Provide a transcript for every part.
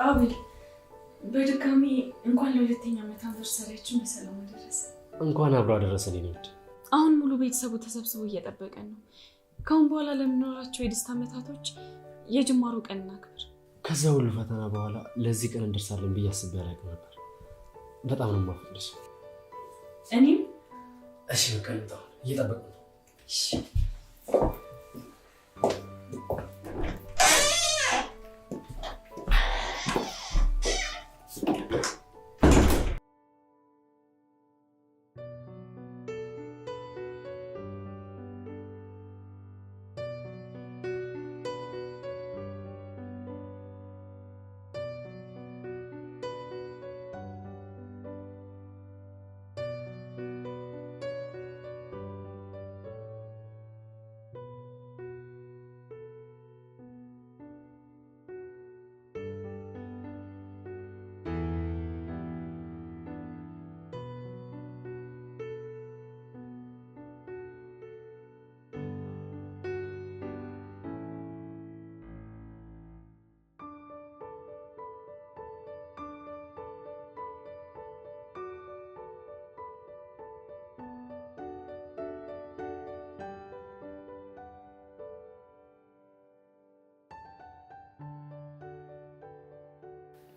አቤል በድጋሚ እንኳን ለሁለተኛ ዓመት አንቨርሰሪያችን በሰላም አደረሰ። እንኳን አብሮ አደረሰን ይነድ። አሁን ሙሉ ቤተሰቡ ተሰብስቦ እየጠበቀን ነው። ካሁን በኋላ ለምንኖራቸው የደስታ ዓመታቶች የጅማሩ ቀን እናክብር። ከዛ ሁሉ ፈተና በኋላ ለዚህ ቀን እንደርሳለን ብዬ አስቤ አላውቅም ነበር። በጣም ነው የማፈቅርሽ። እኔም። እሺ በቃ እንጣው፣ እየጠበቅን ነው። እሺ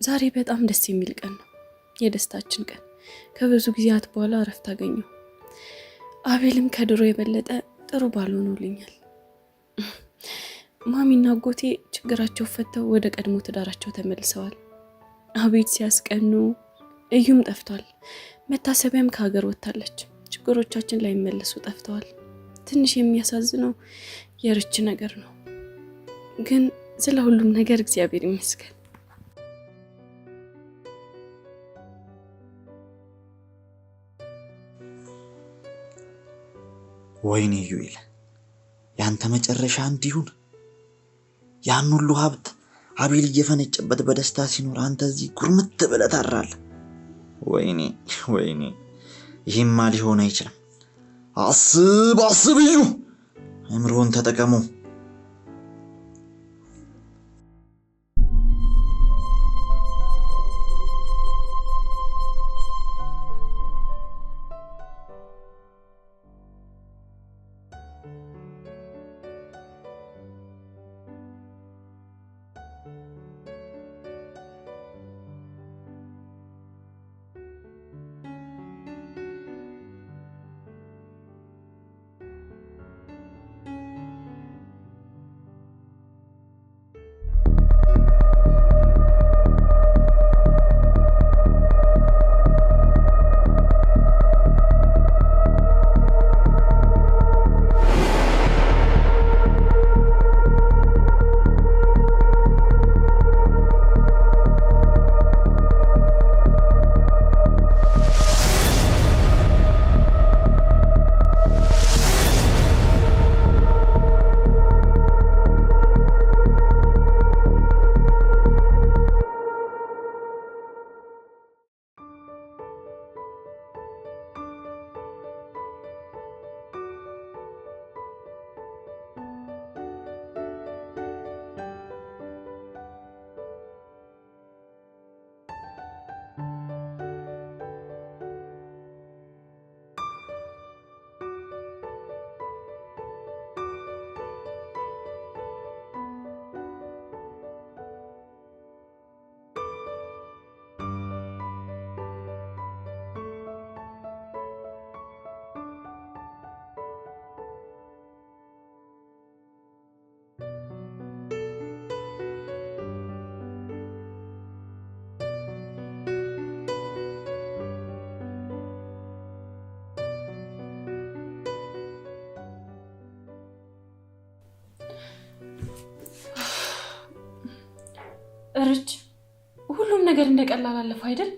ዛሬ በጣም ደስ የሚል ቀን ነው። የደስታችን ቀን። ከብዙ ጊዜያት በኋላ እረፍት አገኘሁ። አቤልም ከድሮ የበለጠ ጥሩ ባል ሆኖልኛል። ማሚና አጎቴ ችግራቸው ፈተው ወደ ቀድሞ ትዳራቸው ተመልሰዋል። አቤት ሲያስቀኑ። እዩም ጠፍቷል። መታሰቢያም ከሀገር ወጥታለች። ችግሮቻችን ላይመለሱ ጠፍተዋል። ትንሽ የሚያሳዝነው የርች ነገር ነው። ግን ስለ ሁሉም ነገር እግዚአብሔር ይመስገን። ወይኔ ዩኤል፣ ያንተ መጨረሻ እንዲሁን። ያን ሁሉ ሀብት አቤል እየፈነጨበት በደስታ ሲኖር አንተ እዚህ ጉርምት ብለህ ታራለህ። ወይኔ ወይኔ፣ ይሄማ ሊሆን አይችልም። አስብ አስብ እዩ፣ አእምሮን ተጠቀሙ። እርጅ ሁሉም ነገር እንደቀላል አለፈ አይደል?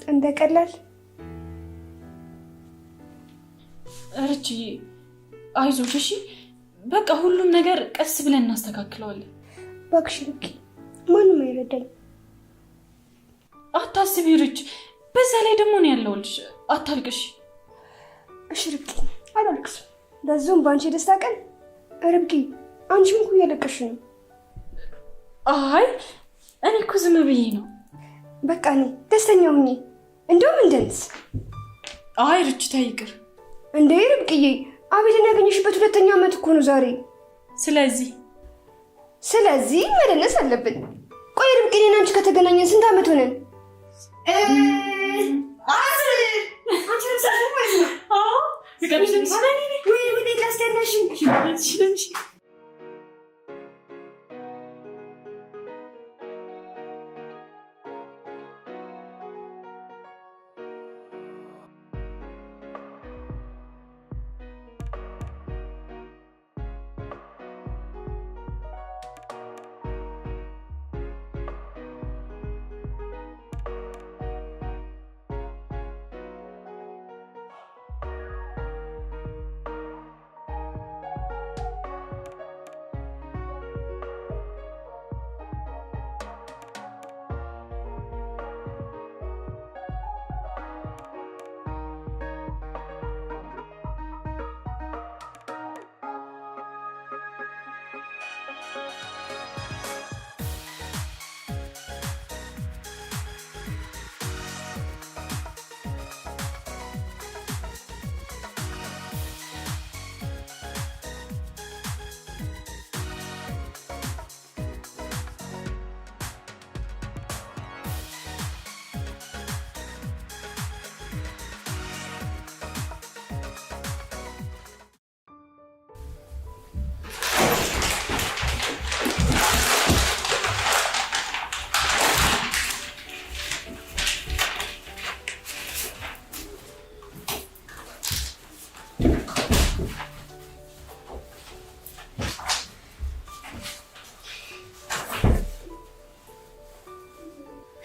እንደቀላል እርጅ አይዞሽ እሺ። በቃ ሁሉም ነገር ቀስ ብለን እናስተካክለዋለን። እባክሽ ርብቃ፣ ማንም አይረዳኝ። አታስቢ ርጅ፣ በዛ ላይ ደግሞ ነው ያለውልሽ። አታልቅሽ እሺ ርብቃ፣ አላልቅስም። ለዛውም በአንቺ ደስታ ቀን። ርብቃ፣ አንቺም እኮ እያለቀሽ ነው። አይ እኔ እኮ ዝም ብዬ ነው። በቃ እኔ ደስተኛ ሁኚ፣ እንደውም እንደንስ። አይ ርጅ ተይ ይቅር። እንዴ ርብቃዬ፣ አቤልን ያገኘሽበት 2ኛ ዓመት እኮ ነው ዛሬ። ስለዚህ መደነስ አለብን። ቆይ ርብቃ፣ እኔና አንቺ ከተገናኘን ስንት ዓመት ሆነን?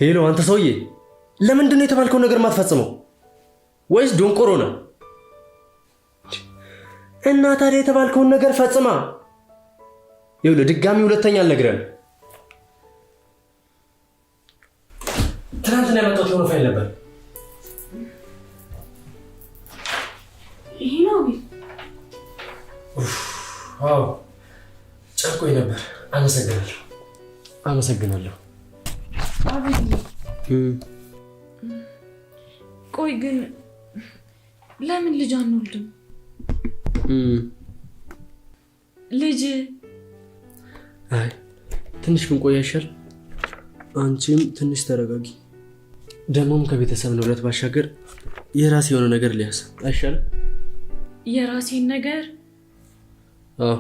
ሄሎ አንተ ሰውዬ፣ ለምንድን ነው የተባልከውን ነገር ማትፈጽመው? ወይስ ዶንቆሮ ነህ? እና ታዲያ የተባልከውን ነገር ፈጽማ። ይኸውልህ ድጋሚ ሁለተኛ አልነግርህም። ትናንትና ያመጣሁት የሆነ ፋይል ነበር። ይሄ ነው? አዎ ጨርቆኝ ነበር። አመሰግናለሁ። ቆይ ግን ለምን ልጅ አንወልድም? ልጅ አይ ትንሽ ብንቆይ አይሻል? አንቺም ትንሽ ተረጋጊ። ደግሞም ከቤተሰብ ንብረት ባሻገር የራሴ የሆነ ነገር ሊያስ አይሻልም? የራሴን ነገር? አዎ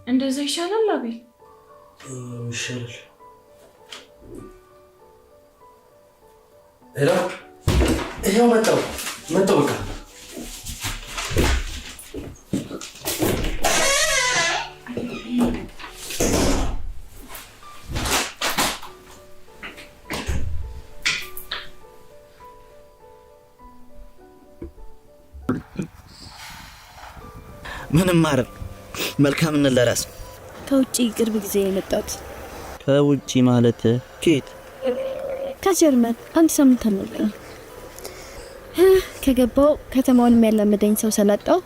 እንደዛ ይሻላል አቤል። ይሻላል። ሄሎ ይሄው መጣሁ በቃ ምንም ማረብ መልካምነት ለራስ። ከውጪ ቅርብ ጊዜ የመጣሁት። ከውጪ ማለት ከየት? ከጀርመን። አንድ ሳምንት አልሞላኝም። ከገባው ከተማውን የሚያላምደኝ ሰው ሰላጣው።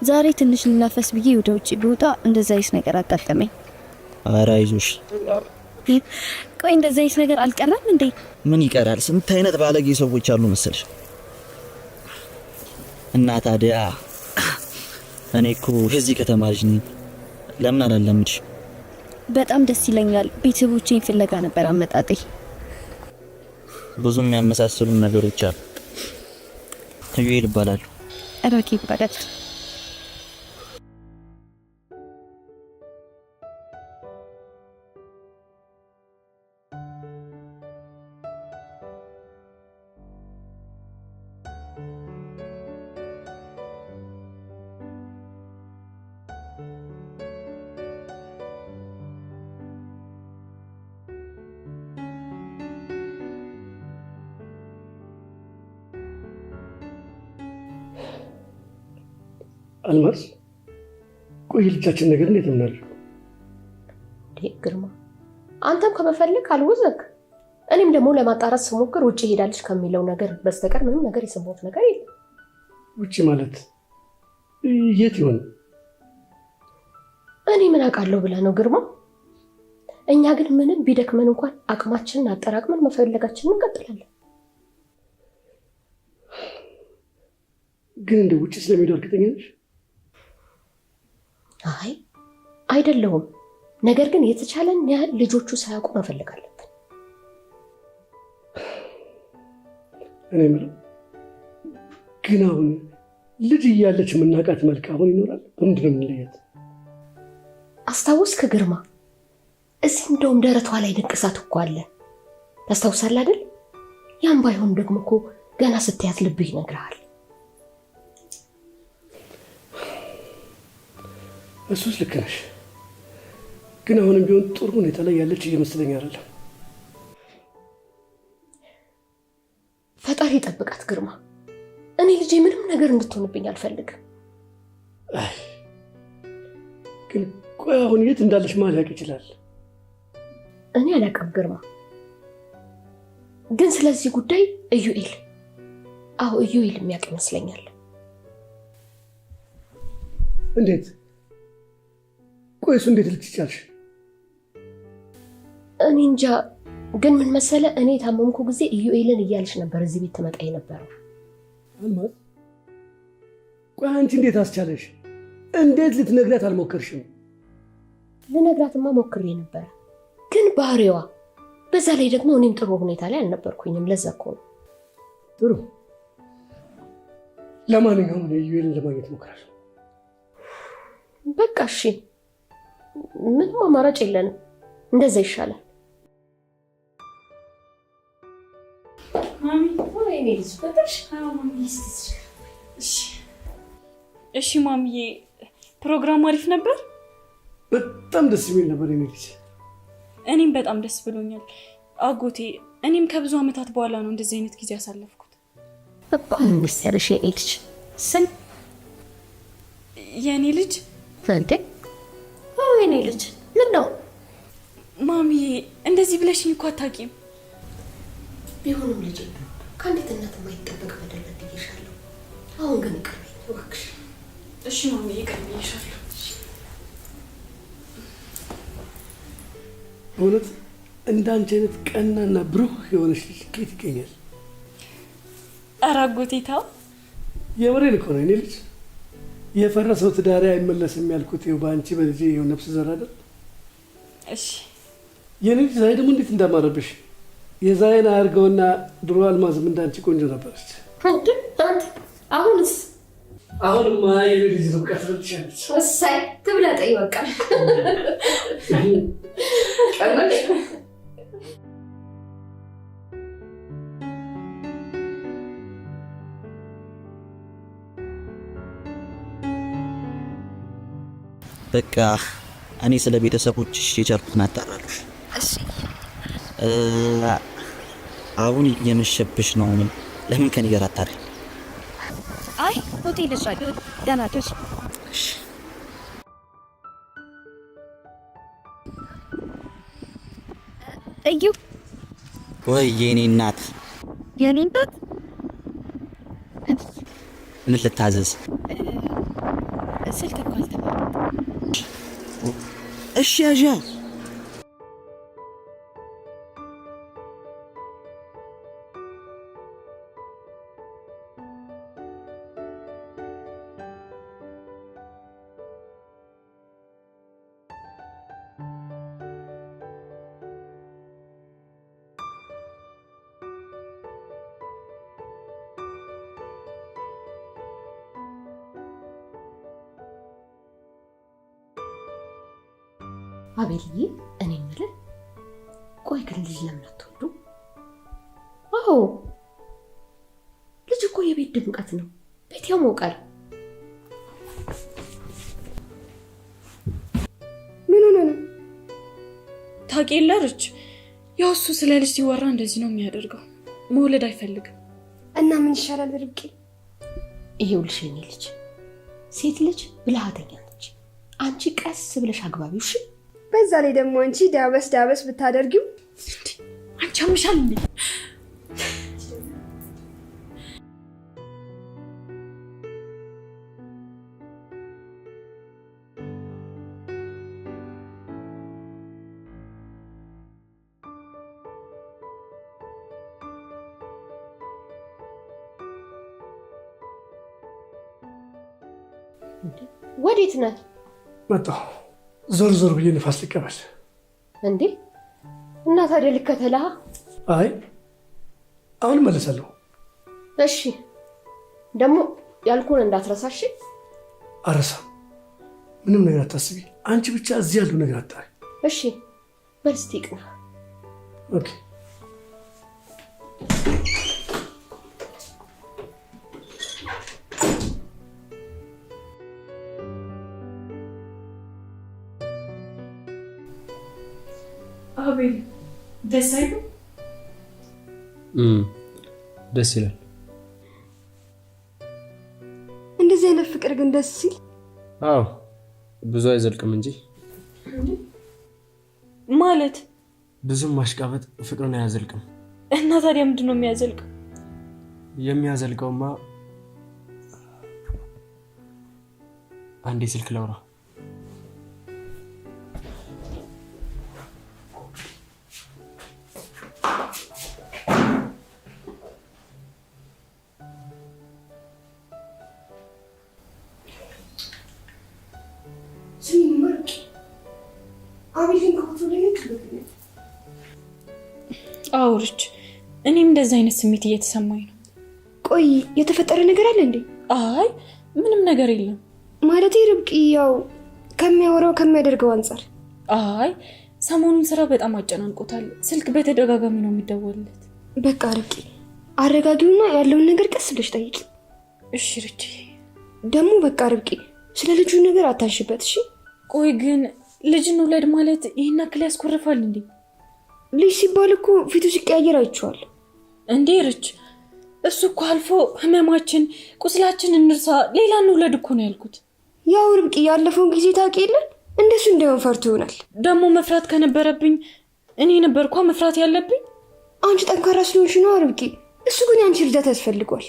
ዛሬ ትንሽ ልናፈስ ብዬ ወደ ውጪ ብወጣ እንደዛ አይነት ነገር አጋጠመኝ። ኧረ አይዞሽ። ቆይ እንደዛ አይነት ነገር አልቀረም እንዴ? ምን ይቀራል? ስንት አይነት ባለጌ ሰዎች አሉ መሰልሽ። እና ታዲያ እኔ እኮ የዚህ ከተማ ልጅ ነኝ። ለምን አላለምድሽ? በጣም ደስ ይለኛል። ቤተሰቦቼን ፍለጋ ነበር አመጣጤ። ብዙ የሚያመሳስሉ ነገሮች አሉ። ዩኤል ይባላል። ራኪ ይባላል። አልማዝ ቆይ ልጃችን ነገር እንዴት እናድርግ? ግርማ አንተም ከመፈለግ አልወዘግ እኔም ደግሞ ለማጣራት ስሞክር ውጭ ሄዳለች ከሚለው ነገር በስተቀር ምንም ነገር የሰማሁት ነገር የለም። ውጭ ማለት የት ይሆን? እኔ ምን አውቃለሁ ብለህ ነው ግርማ? እኛ ግን ምንም ቢደክመን እንኳን አቅማችንን አጠራቅመን መፈለጋችንን እንቀጥላለን። ግን እንደ ውጭ ስለሚሄዱ እርግጠኛ ነሽ? አይ አይደለሁም። ነገር ግን የተቻለን ያህል ልጆቹ ሳያውቁ መፈለግ አለብን። እኔ የምለው ግን አሁን ልጅ እያለች የምናውቃት መልክ አሁን ይኖራል? በምንድን ነው የምንለያት? አስታውስክ ግርማ? እዚህ እንደውም ደረቷ ላይ ንቅሳት እኮ አለ። ታስታውሳለህ አይደል? ያን ባይሆን ደግሞ እኮ ገና ስትያት ልብህ ይነግርሃል። እሱስ ልክ ነሽ። ግን አሁንም ቢሆን ጥሩ ሁኔታ ላይ ያለች እየመሰለኝ አይደለም። ፈጣሪ ይጠብቃት ግርማ። እኔ ልጄ ምንም ነገር እንድትሆንብኝ አልፈልግም። ግን ቆይ አሁን የት እንዳለች ማን ሊያውቅ ይችላል? እኔ አላውቅም ግርማ። ግን ስለዚህ ጉዳይ ኢዩኤል የሚያውቅ ይመስለኛል። እንዴት? ቆይ እሱ እንዴት ልትቻልሽ? እኔ እንጃ። ግን ምን መሰለ፣ እኔ የታመምኩ ጊዜ ኢዩኤልን እያለች ነበር እዚህ ቤት ትመጣ የነበረው። አልማዝ ቆይ አንቺ እንዴት አስቻለሽ? እንዴት ልትነግራት አልሞከርሽም? ልነግራትማ ሞክሬ ነበር፣ ግን ባህሪዋ፣ በዛ ላይ ደግሞ እኔም ጥሩ ሁኔታ ላይ አልነበርኩኝም። ለዛ እኮ ነው። ጥሩ። ለማንኛውም ኢዩኤልን ለማግኘት ሞክራለሁ። በቃ እሺ፣ ምንም አማራጭ የለንም። እንደዛ ይሻላል። ማሚ ወይኔ ልጅ ፈጥሽ። እሺ ማሚዬ፣ ፕሮግራሙ አሪፍ ነበር። በጣም ደስ የሚል ነበር የኔ ልጅ። እኔም በጣም ደስ ብሎኛል አጎቴ። እኔም ከብዙ ዓመታት በኋላ ነው እንደዚህ አይነት ጊዜ ያሳለፍኩት። በጣም ደስ ያለሽ የኔ ልጅ። የኔ ልጅ እንዴ? የኔ ልጅ ምን ነው ማሚዬ? እንደዚህ ብለሽኝ እኮ አታውቂም። ቢሆንም ልጅ ከአንዲት እናት የማይጠበቅ በደል በድዬሻለሁ። አሁን ግን ቅርቤ እባክሽ። እሺ ማሚዬ፣ ቀርቤሻለሁ። በእውነት እንዳንቺ አይነት ቀናና ብሩህ የሆነች ልጅ ከየት ይገኛል? ኧረ አጎቴ ተው። የምሬን እኮ ነው የኔ ልጅ። የፈረሰው ትዳሬ አይመለስም ያልኩት ይኸው በአንቺ በልጄ ይኸው ነፍስ ዘር አይደል? እሺ የኔ ልጅ። ዛሬ ደግሞ እንዴት እንዳማረብሽ! የዛሬን አያርገውና ድሮ አልማዝም እንዳንቺ ቆንጆ ነበረች። አሁንስ? አሁንማ የኔ ልጅ ርብቃ ትበልጥሻለች። እሰይ ትብለጠኝ በቃ። ቀናሽ በቃ እኔ ስለ ቤተሰቦችሽ የቻልኩትን አጣራለሁ። እሺ አሁን እየመሸብሽ ነው። ለምን ከኔ ጋር አታሪ? አይ ሆቴል ሻይ ደህና ነሽ? እዩ ወይ የኔ እናት። የኔ እናት ምን ልታዘዝ? ስልክ እኮ አልተባለም። እሺ ያዣ። አቤልዬ፣ እኔ የምልህ ቆይ ግን ልጅ ለምን አትወልዱ? አዎ ልጅ እኮ የቤት ድምቀት ነው። ቤት ያሞቃል። ምን ሆነ ነው? ታውቂያለሽ፣ ያው እሱ ስለ ልጅ ሲወራ እንደዚህ ነው የሚያደርገው። መውለድ አይፈልግም። እና ምን ይሻላል ርብቃ? ይሄውልሽ የኔ ልጅ ሴት ልጅ ብልሃተኛ ነች። አንቺ ቀስ ብለሽ አግባቢው እሺ። በዛ ላይ ደግሞ አንቺ ዳበስ ብታደርጊው አንቺ አምሻል እንዴ? ወዴት ነህ? መጣሁ። ዞር ብዬ ንፋስ ልቀበል። እንዴ እና ታዲያ ልከተልህ? አይ አሁን እመለሳለሁ። እሺ ደግሞ ያልኩህን እንዳትረሳሽ። አረሳም። ምንም ነገር አታስቢ። አንቺ ብቻ እዚህ ያለው ነገር አጣሪ። እሺ በል እስቲ ቅና። ኦኬ አቤል ደስ አይልም? ደስ ይላል። እንደዚህ አይነት ፍቅር ግን ደስ ሲል። አዎ ብዙ አይዘልቅም እንጂ ማለት ብዙም ማሽቃበጥ ፍቅርን አያዘልቅም። እና ታዲያ ምንድን ነው የሚያዘልቀው? የሚያዘልቀውማ አንዴ ስልክ ላውራ። አውርች እኔም እንደዛ አይነት ስሜት እየተሰማኝ ነው። ቆይ የተፈጠረ ነገር አለ እንዴ? አይ ምንም ነገር የለም። ማለቴ ርብቃ ያው ከሚያወራው ከሚያደርገው አንፃር። አይ ሰሞኑን ስራ በጣም አጨናንቆታል። ስልክ በተደጋጋሚ ነው የሚደወልለት። በቃ ርብቃ አረጋጊውና ያለውን ነገር ቀስ ብለሽ ጠይቂ። እሺ ርቺ። ደግሞ በቃ ርብቃ ስለ ልጁ ነገር አታንሽበት እሺ? ቆይ ግን ልጅን ውለድ ማለት ይሄን አክል ያስኮርፋል እንዴ? ልጅ ሲባል እኮ ፊቱ ሲቀያየር አይቼዋለሁ። እንዴ ርች፣ እሱ እኮ አልፎ ህመማችን ቁስላችን እንርሳ ሌላ እንውለድ እኮ ነው ያልኩት። ያው ርብቃ ያለፈውን ጊዜ ታውቂ የለ እንደሱ እንዳይሆን ፈርቶ ይሆናል። ደግሞ መፍራት ከነበረብኝ እኔ ነበርኳ መፍራት ያለብኝ። አንቺ ጠንካራ ስለሆንሽ ነው ርብቃ። እሱ ግን ያንቺ እርዳታ ያስፈልጓል።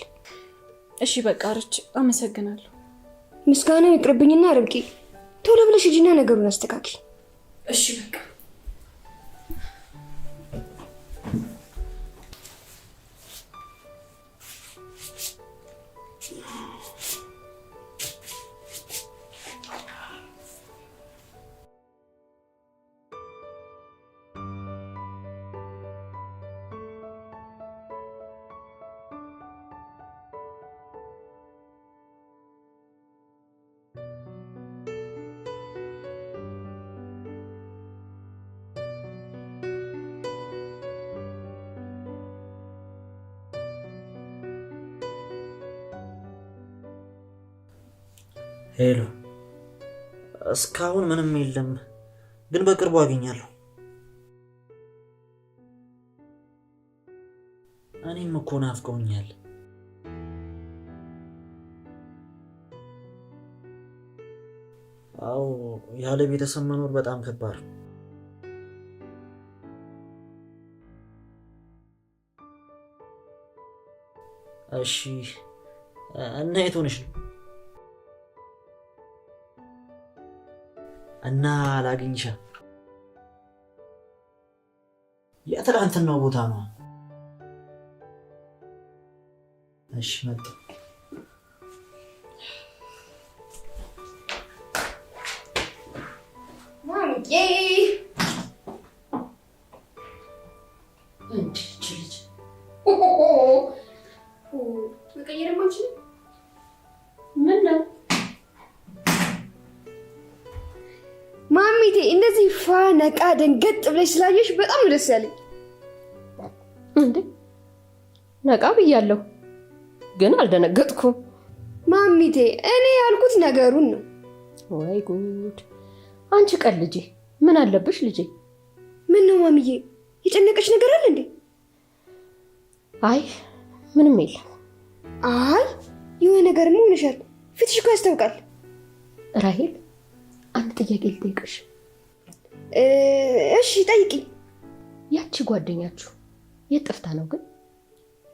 እሺ በቃ ርች፣ አመሰግናለሁ። ምስጋና ይቅርብኝና ርብቃ ቶሎ ብለሽ ሂጂና ነገሩን አስተካኪ። እሺ በቃ ሄሎ፣ እስካሁን ምንም የለም፣ ግን በቅርቡ አገኛለሁ። እኔም እኮ ናፍቀውኛል። አዎ ያለ ቤተሰብ መኖር በጣም ከባድ ነው። እሺ እና የት ሆነሽ ነው? እና ላግኝሻ የትላንትናው ቦታ ነው። እሺ መጣ። ማሚዬ እንዴ መቀየር ማንችል ምን ነው ማሚቴ? እንደዚህ ፋ ነቃ ደንገጥ ብለሽ ስላየሽ በጣም ደስ ያለኝ። እንዴ ነቃ ብያለሁ ግን አልደነገጥኩም። ማሚቴ እኔ ያልኩት ነገሩን ነው። ወይ ጉድ! አንቺ ቀን ልጄ ምን አለብሽ ልጄ? ምን ነው ማሚዬ የጨነቀሽ ነገር አለ እንዴ? አይ ምንም የለም። አይ የሆነ ነገርም ሆነሻል። ፊትሽ እኮ ያስታውቃል። ራሄል አንድ ጥያቄ ልጠይቅሽ። እሺ ጠይቂ። ያቺ ጓደኛችሁ የት ጠፍታ ነው ግን?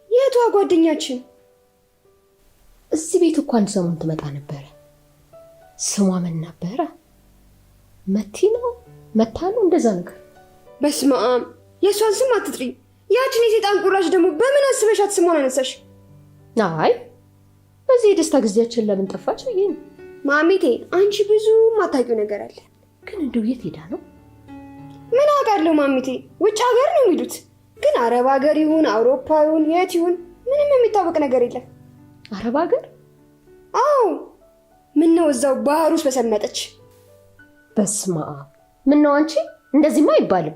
የቷ ጓደኛችን? እዚህ ቤት እኮ አንድ ሰሞን ትመጣ ነበረ። ስሟ ምን ነበረ? መቲ ነው መታ ነው እንደዛ ነገር። በስመ አብ የእሷን ስም አትጥሪ። ያችን የሴጣን ቁራሽ ደግሞ በምን አስበሻት ስሟን አነሳሽ? አይ በዚህ የደስታ ጊዜያችን ለምን ጠፋች? ይሄን ማሚቴ አንቺ ብዙ ማታውቂው ነገር አለ። ግን እንደው የት ሄዳ ነው? ምን አውቃለሁ ማሚቴ፣ ውጭ ሀገር ነው የሚሉት። ግን አረብ ሀገር ይሁን አውሮፓ ይሁን የት ይሁን ምንም የሚታወቅ ነገር የለም። አረብ ሀገር? አዎ። ምን ነው እዛው ባህር ውስጥ በሰመጠች። በስመ አብ። ምን ነው አንቺ እንደዚህማ አይባልም።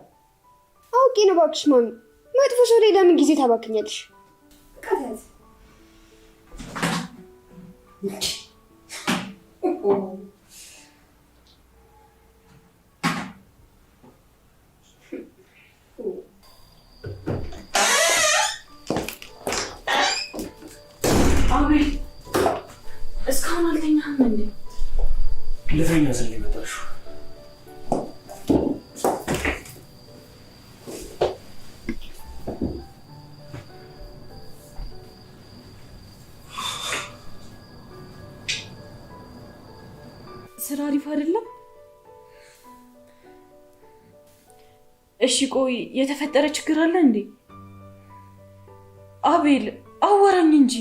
አውቄ ነው እባክሽ ማሚ። መጥፎ ሰው ላይ ለምን ጊዜ ታባክኛለሽ? አቤል እስካሁን አልተኛህም እንዴ? ልተኛ ስል መጣሽ? ስራ አሪፍ አይደለም? እሺ ቆይ የተፈጠረ ችግር አለ እንዴ? አቤል አወራኝ እንጂ